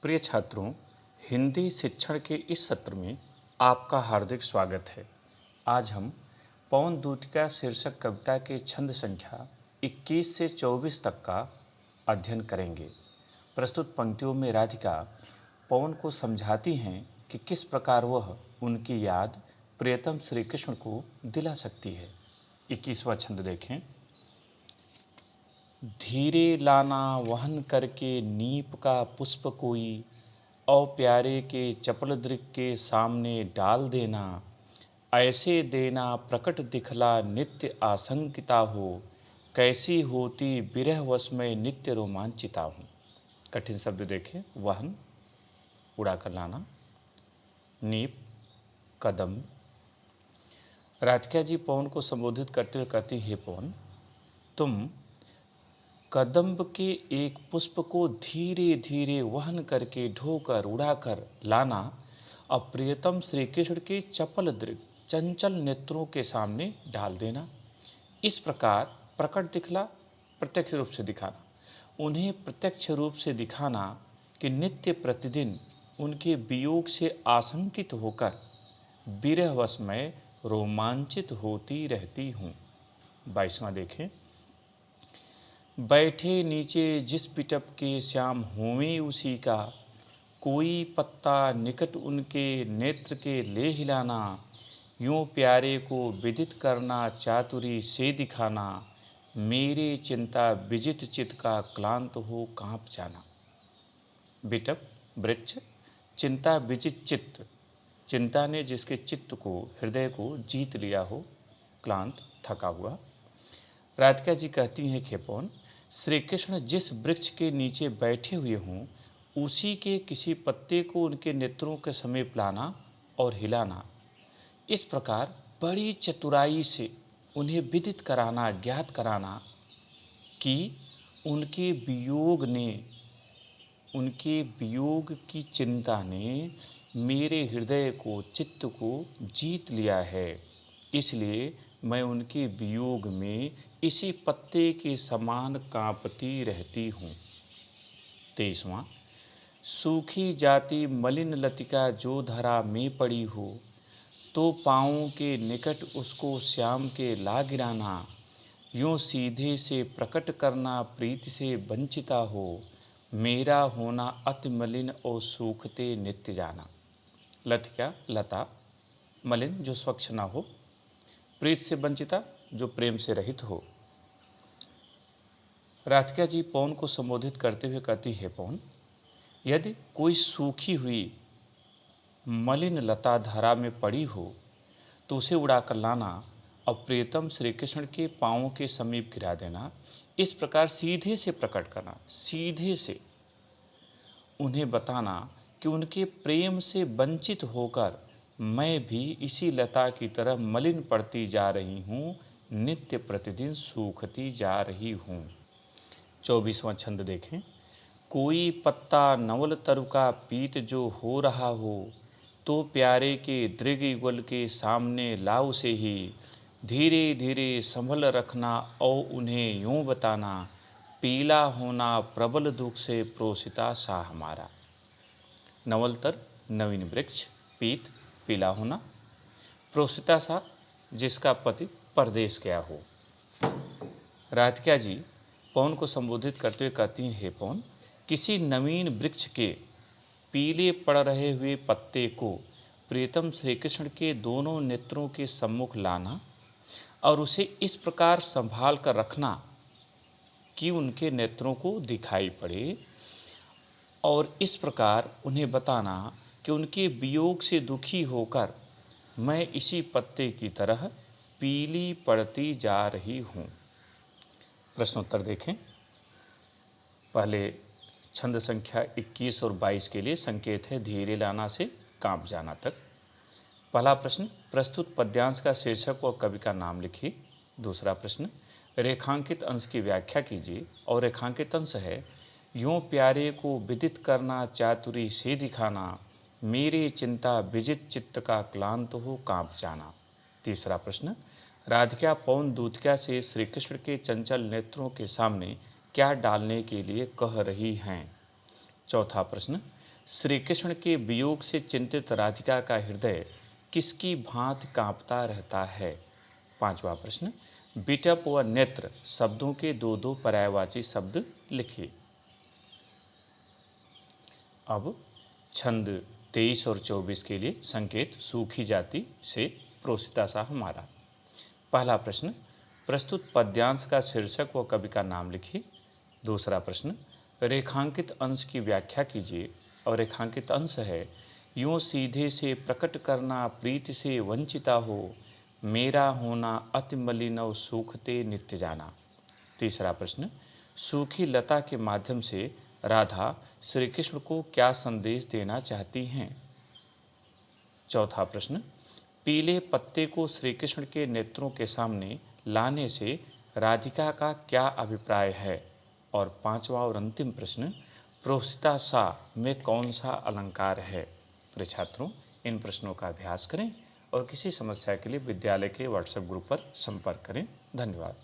प्रिय छात्रों, हिंदी शिक्षण के इस सत्र में आपका हार्दिक स्वागत है। आज हम पवन दूतिका शीर्षक कविता के छंद संख्या 21 से 24 तक का अध्ययन करेंगे। प्रस्तुत पंक्तियों में राधिका पवन को समझाती हैं कि किस प्रकार वह उनकी याद प्रियतम श्री कृष्ण को दिला सकती है। 21वां छंद देखें। धीरे लाना वहन करके नीप का पुष्प कोई, औ प्यारे के चपल दृक् के सामने डाल देना। ऐसे देना प्रकट दिखला नित्य आशंकिता हो, कैसी होती विरह वश में नित्य रोमांचिता हूँ। कठिन शब्द देखें। वहन उड़ा कर लाना, नीप कदम। राधिका जी पवन को संबोधित करते हुए कहती, हे पवन, तुम कदम्ब के एक पुष्प को धीरे धीरे वहन करके ढोकर उड़ाकर लाना और प्रियतम श्री कृष्ण के चपल दृक् चंचल नेत्रों के सामने डाल देना। इस प्रकार प्रकट दिखला, प्रत्यक्ष रूप से दिखाना, उन्हें प्रत्यक्ष रूप से दिखाना कि नित्य प्रतिदिन उनके वियोग से आशंकित होकर विरहवश में रोमांचित होती रहती हूँ। 22वां देखें। बैठे नीचे जिस पिटप के श्याम होवें उसी का, कोई पत्ता निकट उनके नेत्र के ले हिलाना। यूँ प्यारे को विदित करना चातुरी से दिखाना, मेरे चिंता विजित चित्त का क्लांत हो काँप जाना। बिटप वृक्ष, चिंता विजित चित्त, चिंता ने जिसके चित्त को हृदय को जीत लिया हो, क्लांत थका हुआ। राधिका जी कहती हैं, खेपौन, श्री कृष्ण जिस वृक्ष के नीचे बैठे हुए हों, उसी के किसी पत्ते को उनके नेत्रों के समीप लाना और हिलाना। इस प्रकार बड़ी चतुराई से उन्हें विदित कराना, ज्ञात कराना कि उनके वियोग की चिंता ने मेरे हृदय को, चित्त को जीत लिया है। इसलिए मैं उनके वियोग में इसी पत्ते के समान कांपती रहती हूँ। 23वां। सूखी जाती मलिन लतिका जो धरा में पड़ी हो, तो पाँवों के निकट उसको श्याम के ला गिराना। यूँ सीधे से प्रकट करना प्रीति से वंचिता हो, मेरा होना अति मलिन और सूखते नित्य जाना। लतिका लता, मलिन जो स्वच्छ ना हो, प्रीत से वंचिता जो प्रेम से रहित हो। राधिका जी पवन को संबोधित करते हुए कहती है, पवन, यदि कोई सूखी हुई मलिन लता धारा में पड़ी हो तो उसे उड़ाकर लाना और प्रियतम श्री कृष्ण के पाँवों के समीप गिरा देना। इस प्रकार सीधे से प्रकट करना, सीधे से उन्हें बताना कि उनके प्रेम से वंचित होकर मैं भी इसी लता की तरह मलिन पड़ती जा रही हूँ, नित्य प्रतिदिन सूखती जा रही हूँ। 24वां छंद देखें। कोई पत्ता नवल तरु का पीत जो हो रहा हो, तो प्यारे के दृग युगल के सामने लाओ से ही धीरे धीरे संभल रखना और उन्हें यूँ बताना, पीला होना प्रबल दुख से प्रोसिता सा हमारा। नवलतर नवीन वृक्ष, पीत पीला होना, प्रोसिता सा जिसका पति परदेश गया हो। राधिका जी पवन को संबोधित करते हुए कहती हैं, हे पवन, किसी नवीन वृक्ष के पीले पड़ रहे हुए पत्ते को प्रियतम श्री कृष्ण के दोनों नेत्रों के सम्मुख लाना और उसे इस प्रकार संभाल कर रखना कि उनके नेत्रों को दिखाई पड़े, और इस प्रकार उन्हें बताना कि उनके वियोग से दुखी होकर मैं इसी पत्ते की तरह पीली पड़ती जा रही हूँ। प्रश्नोत्तर देखें। पहले छंद संख्या 21 और 22 के लिए संकेत है धीरे लाना से कांप जाना तक। पहला प्रश्न, प्रस्तुत पद्यांश का शीर्षक और कवि का नाम लिखिए। दूसरा प्रश्न, रेखांकित अंश की व्याख्या कीजिए और रेखांकित अंश है, यूँ प्यारे को विदित करना चातुरी से दिखाना, मेरे चिंता विजित चित्त का क्लांत हो कांप जाना। तीसरा प्रश्न, राधिका पवन दूतिका से श्री कृष्ण के चंचल नेत्रों के सामने क्या डालने के लिए कह रही हैं। चौथा प्रश्न, श्री कृष्ण के वियोग से चिंतित राधिका का हृदय किसकी भांति कांपता रहता है। पांचवा प्रश्न, बिटप व नेत्र शब्दों के दो दो पर्यायवाची शब्द लिखिए। अब छंद 23 और 24 के लिए संकेत सूखी जाति से प्रोसिता सा हमारा। पहला प्रश्न, प्रस्तुत पद्यांश का शीर्षक व कवि का नाम लिखिए। दूसरा प्रश्न, रेखांकित अंश की व्याख्या कीजिए। और रेखांकित अंश है, यूँ सीधे से प्रकट करना प्रीति से वंचिता हो, मेरा होना अति मलिनव सूखते नित्य जाना। तीसरा प्रश्न, सूखी लता के माध्यम से राधा श्री कृष्ण को क्या संदेश देना चाहती हैं। चौथा प्रश्न, पीले पत्ते को श्री कृष्ण के नेत्रों के सामने लाने से राधिका का क्या अभिप्राय है। और पांचवा और अंतिम प्रश्न, प्रोसिता सा में कौन सा अलंकार है। प्रिय छात्रों, इन प्रश्नों का अभ्यास करें और किसी समस्या के लिए विद्यालय के व्हाट्सएप ग्रुप पर संपर्क करें। धन्यवाद।